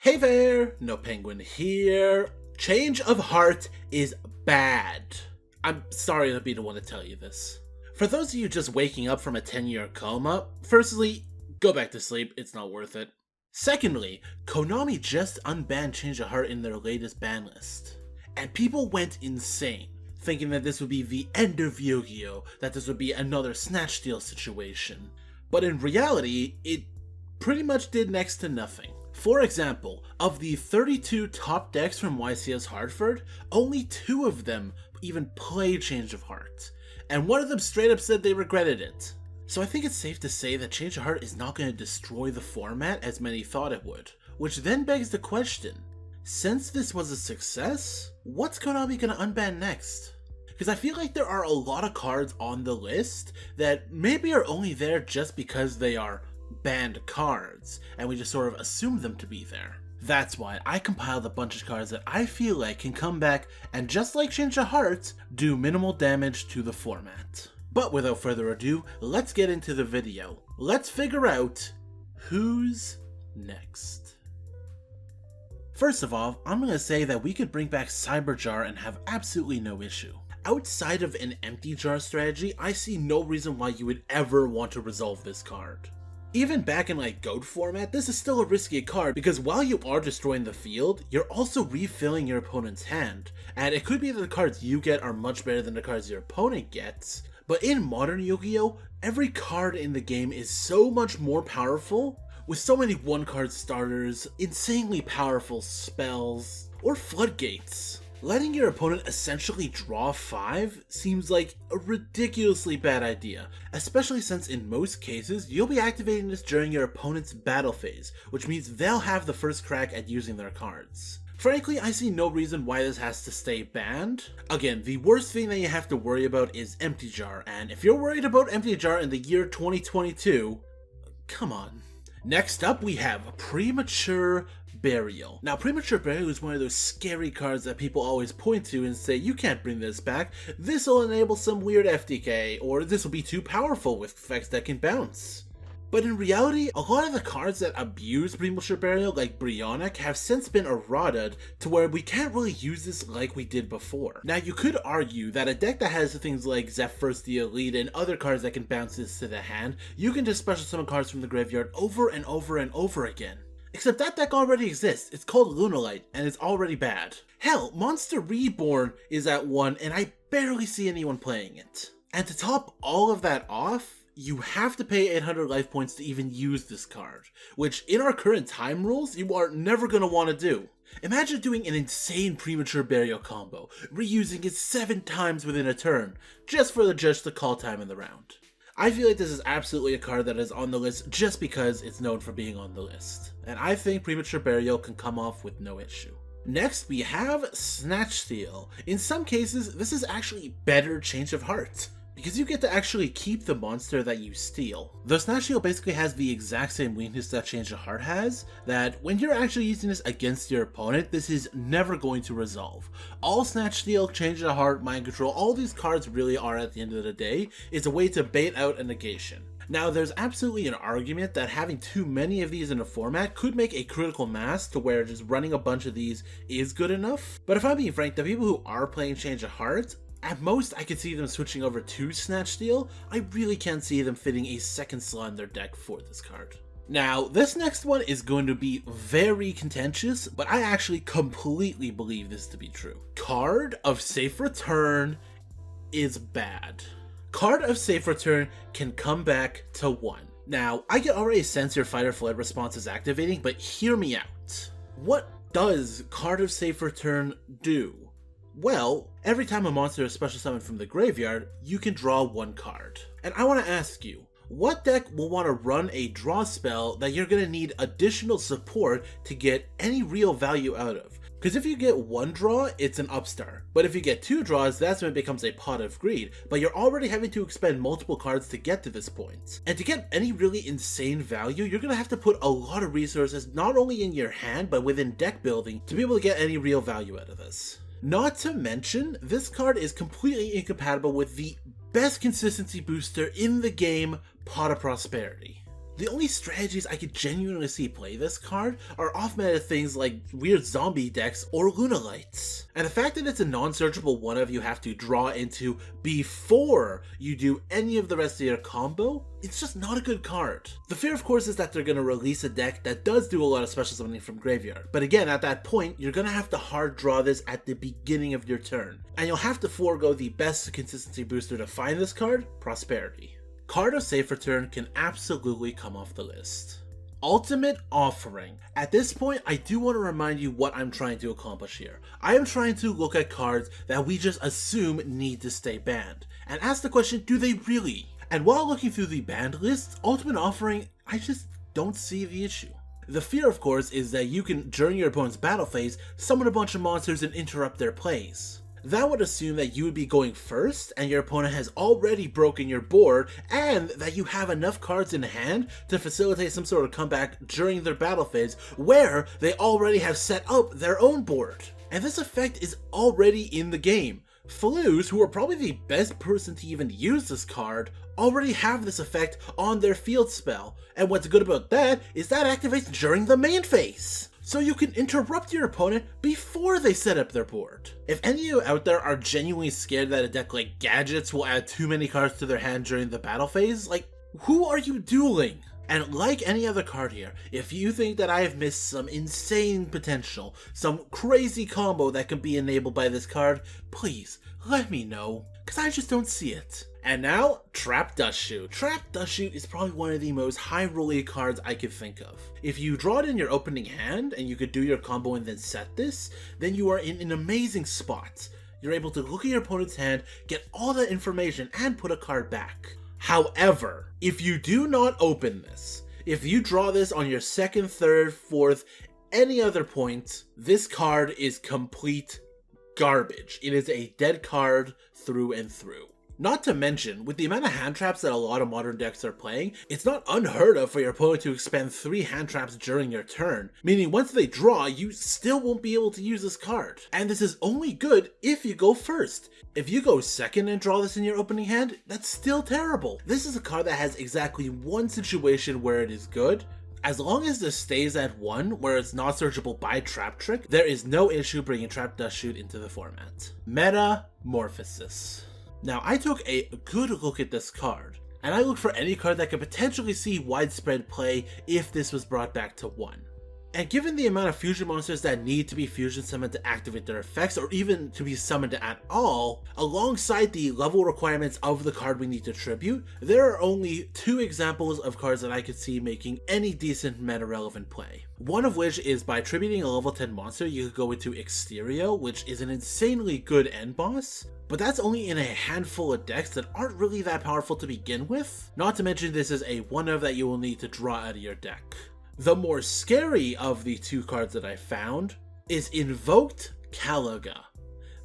Hey there, Nopenguin here. Change of heart is bad. I'm sorry to be the one to tell you this. For those of you just waking up from a 10-year coma, firstly, go back to sleep, it's not worth it. Secondly, Konami just unbanned Change of Heart in their latest ban list. And people went insane, thinking that this would be the end of Yu-Gi-Oh!, that this would be another Statch Steal situation. But in reality, it pretty much did next to nothing. For example, of the 32 top decks from YCS Hartford, only 2 of them even played Change of Heart, and one of them straight up said they regretted it. So I think it's safe to say that Change of Heart is not going to destroy the format as many thought it would, which then begs the question, since this was a success, what's Konami going to unban next? Because I feel like there are a lot of cards on the list that maybe are only there just because they are banned cards, and we just sort of assumed them to be there. That's why I compiled a bunch of cards that I feel like can come back and, just like Change of Heart, do minimal damage to the format. But without further ado, let's get into the video. Let's figure out who's next. First of all, I'm going to say that we could bring back Cyberjar and have absolutely no issue. Outside of an empty jar strategy, I see no reason why you would ever want to resolve this card. Even back in like GOAT format, this is still a risky card because while you are destroying the field, you're also refilling your opponent's hand, and it could be that the cards you get are much better than the cards your opponent gets, but in modern Yu-Gi-Oh!, every card in the game is so much more powerful, with so many one-card starters, insanely powerful spells, or floodgates. Letting your opponent essentially draw 5 seems like a ridiculously bad idea, especially since in most cases, you'll be activating this during your opponent's battle phase, which means they'll have the first crack at using their cards. Frankly, I see no reason why this has to stay banned. Again, the worst thing that you have to worry about is Empty Jar, and if you're worried about Empty Jar in the year 2022, come on. Next up, we have Premature Burial. Now, Premature Burial is one of those scary cards that people always point to and say, you can't bring this back, this will enable some weird FTK, or this will be too powerful with effects that can bounce. But in reality, a lot of the cards that abuse Premature Burial, like Brionic, have since been errated to where we can't really use this like we did before. Now, you could argue that a deck that has things like Zephyrs the Elite and other cards that can bounce this to the hand, you can just special summon cards from the graveyard over and over and over again. Except that deck already exists, it's called Lunalight, and it's already bad. Hell, Monster Reborn is at 1, and I barely see anyone playing it. And to top all of that off, you have to pay 800 life points to even use this card, which in our current time rules, you are never going to want to do. Imagine doing an insane Premature Burial combo, reusing it 7 times within a turn, just for the judge to call time in the round. I feel like this is absolutely a card that is on the list just because it's known for being on the list, and I think Premature Burial can come off with no issue. Next, we have Statch Steal. In some cases, this is actually better Change of Heart, because you get to actually keep the monster that you steal. Though Statch Steal basically has the exact same weakness that Change of Heart has, that when you're actually using this against your opponent, this is never going to resolve. All Statch Steal, Change of Heart, Mind Control, all these cards really are at the end of the day, is a way to bait out a negation. Now, there's absolutely an argument that having too many of these in a format could make a critical mass to where just running a bunch of these is good enough, but if I'm being frank, the people who are playing Change of Heart, at most, I could see them switching over to Statch Steal. I really can't see them fitting a second slot in their deck for this card. Now, this next one is going to be very contentious, but I actually completely believe this to be true. Card of Safe Return is bad. Card of Safe Return can come back to 1. Now, I can already sense your fight or flight response is activating, but hear me out. What does Card of Safe Return do? Well, every time a monster is special summoned from the graveyard, you can draw 1 card. And I want to ask you, what deck will want to run a draw spell that you're going to need additional support to get any real value out of? Because if you get 1 draw, it's an upstart. But if you get 2 draws, that's when it becomes a pot of greed. But you're already having to expend multiple cards to get to this point. And to get any really insane value, you're going to have to put a lot of resources not only in your hand, but within deck building to be able to get any real value out of this. Not to mention, this card is completely incompatible with the best consistency booster in the game, Pot of Prosperity. The only strategies I could genuinely see play this card are off-meta things like weird zombie decks or Lunalights. And the fact that it's a non-searchable one-of you have to draw into before you do any of the rest of your combo, it's just not a good card. The fear, of course, is that they're going to release a deck that does do a lot of special summoning from graveyard. But again, at that point, you're going to have to hard draw this at the beginning of your turn. And you'll have to forego the best consistency booster to find this card, Prosperity. Card of Safe Return can absolutely come off the list. Ultimate Offering. At this point, I do want to remind you what I'm trying to accomplish here. I am trying to look at cards that we just assume need to stay banned, and ask the question, do they really? And while looking through the banned list, Ultimate Offering, I just don't see the issue. The fear, of course, is that you can, during your opponent's battle phase, summon a bunch of monsters and interrupt their plays. That would assume that you would be going first and your opponent has already broken your board, and that you have enough cards in hand to facilitate some sort of comeback during their battle phase where they already have set up their own board. And this effect is already in the game. Floos, who are probably the best person to even use this card, already have this effect on their field spell, and what's good about that is that activates during the main phase. So you can interrupt your opponent before they set up their board. If any of you out there are genuinely scared that a deck like Gadgets will add too many cards to their hand during the battle phase, like, who are you dueling? And like any other card here, if you think that I have missed some insane potential, some crazy combo that can be enabled by this card, please let me know, because I just don't see it. And now, Trap Dustshoot. Trap Dustshoot is probably one of the most high rolling cards I could think of. If you draw it in your opening hand, and you could do your combo and then set this, then you are in an amazing spot. You're able to look at your opponent's hand, get all that information, and put a card back. However, if you do not open this, if you draw this on your second, third, fourth, any other point, this card is complete garbage. It is a dead card through and through. Not to mention, with the amount of hand traps that a lot of modern decks are playing, it's not unheard of for your opponent to expend 3 hand traps during your turn, meaning once they draw, you still won't be able to use this card. And this is only good if you go first. If you go second and draw this in your opening hand, that's still terrible. This is a card that has exactly one situation where it is good. As long as this stays at 1, where it's not searchable by Trap Trick, there is no issue bringing Trap Dustshoot into the format. Metamorphosis. Now, I took a good look at this card, and I looked for any card that could potentially see widespread play if this was brought back to 1. And given the amount of fusion monsters that need to be fusion summoned to activate their effects, or even to be summoned at all, alongside the level requirements of the card we need to tribute, there are only 2 examples of cards that I could see making any decent meta-relevant play. One of which is by tributing a level 10 monster, you could go into yugioh, which is an insanely good end boss, but that's only in a handful of decks that aren't really that powerful to begin with. Not to mention this is a one-of that you will need to draw out of your deck. The more scary of the 2 cards that I found is Invoked Caliga.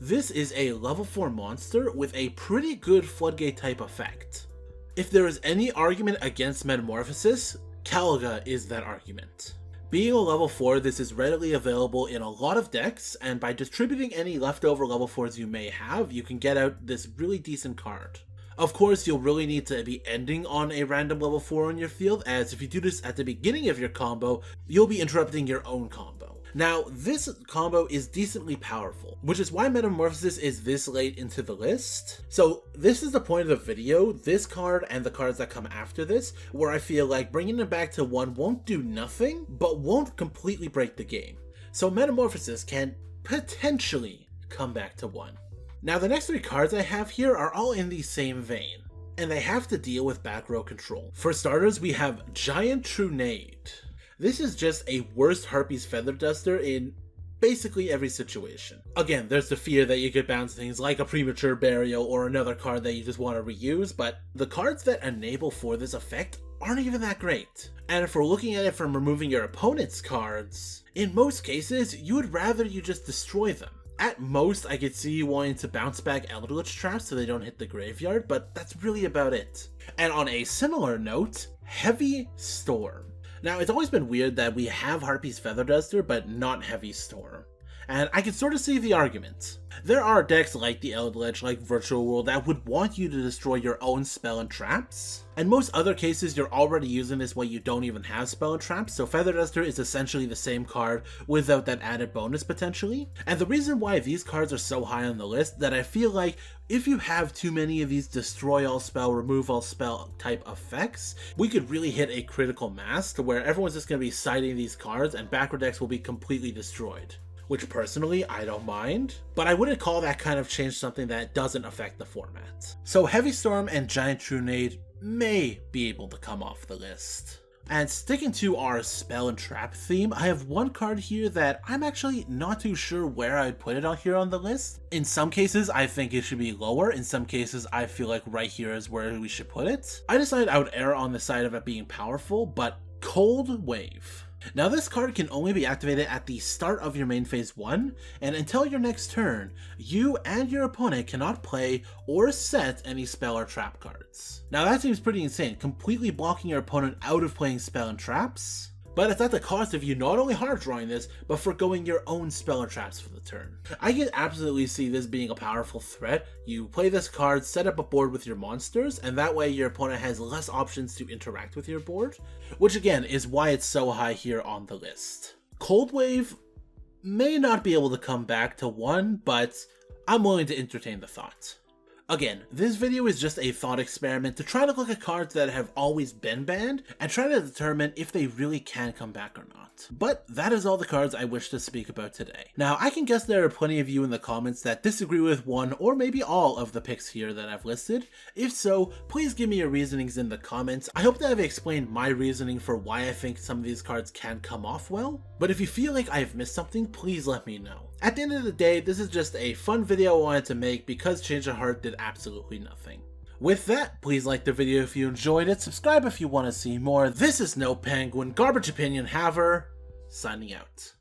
This is a level 4 monster with a pretty good floodgate type effect. If there is any argument against Metamorphosis, Caliga is that argument. Being a level 4, this is readily available in a lot of decks, and by distributing any leftover level 4s you may have, you can get out this really decent card. Of course, you'll really need to be ending on a random level 4 on your field, as if you do this at the beginning of your combo, you'll be interrupting your own combo. Now, this combo is decently powerful, which is why Metamorphosis is this late into the list. So this is the point of the video, this card and the cards that come after this, where I feel like bringing it back to 1 won't do nothing, but won't completely break the game. So Metamorphosis can potentially come back to 1. Now, the next 3 cards I have here are all in the same vein, and they have to deal with back row control. For starters, we have Giant Trunade. This is just a worst Harpy's Feather Duster in basically every situation. Again, there's the fear that you could bounce things like a Premature Burial or another card that you just want to reuse, but the cards that enable for this effect aren't even that great. And if we're looking at it from removing your opponent's cards, in most cases, you would rather you just destroy them. At most, I could see you wanting to bounce back Eldritch Traps so they don't hit the graveyard, but that's really about it. And on a similar note, Heavy Storm. Now, it's always been weird that we have Harpy's Feather Duster, but not Heavy Storm. and I can sort of see the argument. There are decks like the Eldritch, like Virtual World, that would want you to destroy your own spell and traps. In most other cases, you're already using this while you don't even have spell and traps, so Feather Duster is essentially the same card without that added bonus potentially. And the reason why these cards are so high on the list, that I feel like if you have too many of these destroy all spell, remove all spell type effects, we could really hit a critical mass to where everyone's just going to be citing these cards and backward decks will be completely destroyed. Which personally, I don't mind, but I wouldn't call that kind of change something that doesn't affect the format. So Heavy Storm and Giant Trunade may be able to come off the list. And sticking to our spell and trap theme, I have one card here that I'm actually not too sure where I'd put it on here on the list. In some cases, I think it should be lower. In some cases, I feel like right here is where we should put it. I decided I would err on the side of it being powerful, but Cold Wave. Now this card can only be activated at the start of your main phase 1, and until your next turn, you and your opponent cannot play or set any spell or trap cards. Now that seems pretty insane, completely blocking your opponent out of playing spell and traps. But it's at the cost of you not only hard drawing this, but forgoing your own spell or traps for the turn. I can absolutely see this being a powerful threat. You play this card, set up a board with your monsters, and that way your opponent has less options to interact with your board, which again is why it's so high here on the list. Cold Wave may not be able to come back to 1, but I'm willing to entertain the thought. Again, this video is just a thought experiment to try to look at cards that have always been banned and try to determine if they really can come back or not. But that is all the cards I wish to speak about today. Now, I can guess there are plenty of you in the comments that disagree with one or maybe all of the picks here that I've listed. If so, please give me your reasonings in the comments. I hope that I've explained my reasoning for why I think some of these cards can come off well. But if you feel like I've missed something, please let me know. At the end of the day, this is just a fun video I wanted to make because Change of Heart did absolutely nothing. With that, please like the video if you enjoyed it, subscribe if you want to see more. This is Nopenguin, Garbage Opinion Haver, signing out.